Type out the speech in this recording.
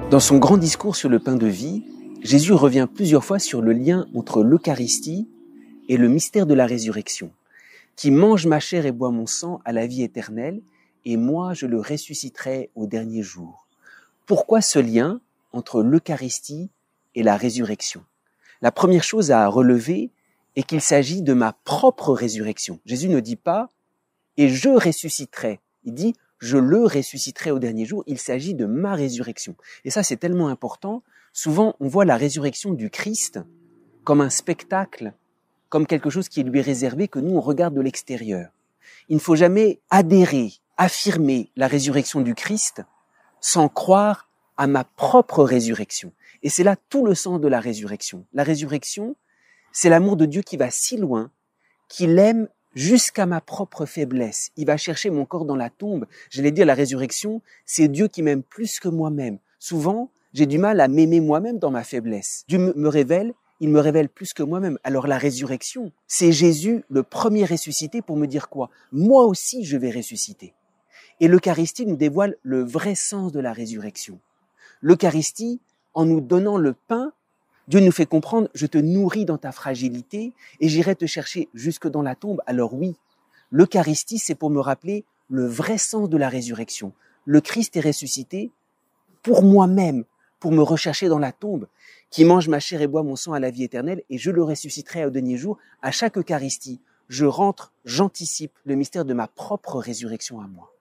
Dans son grand discours sur le pain de vie, Jésus revient plusieurs fois sur le lien entre l'Eucharistie et le mystère de la résurrection. Qui mange ma chair et boit mon sang a la vie éternelle, et moi je le ressusciterai au dernier jour. Pourquoi ce lien entre l'Eucharistie et la résurrection? La première chose à relever est qu'il s'agit de ma propre résurrection. Jésus ne dit pas « et je ressusciterai », il dit « je le ressusciterai au dernier jour », il s'agit de ma résurrection. Et ça c'est tellement important, souvent on voit la résurrection du Christ comme un spectacle, comme quelque chose qui lui est réservé, que nous on regarde de l'extérieur. Il ne faut jamais adhérer, affirmer la résurrection du Christ sans croire à ma propre résurrection. Et c'est là tout le sens de la résurrection. La résurrection, c'est l'amour de Dieu qui va si loin, qu'il aime jusqu'à ma propre faiblesse. Il va chercher mon corps dans la tombe. J'allais dire, la résurrection, c'est Dieu qui m'aime plus que moi-même. Souvent, j'ai du mal à m'aimer moi-même dans ma faiblesse. Dieu me révèle, il me révèle plus que moi-même. Alors la résurrection, c'est Jésus, le premier ressuscité, pour me dire quoi? Moi aussi, je vais ressusciter. Et l'Eucharistie nous dévoile le vrai sens de la résurrection. L'Eucharistie, en nous donnant le pain, Dieu nous fait comprendre, je te nourris dans ta fragilité et j'irai te chercher jusque dans la tombe. Alors oui, l'Eucharistie, c'est pour me rappeler le vrai sens de la résurrection. Le Christ est ressuscité pour moi-même, pour me rechercher dans la tombe, qui mange ma chair et boit mon sang à la vie éternelle, et je le ressusciterai au dernier jour. À chaque Eucharistie, je rentre, j'anticipe le mystère de ma propre résurrection à moi.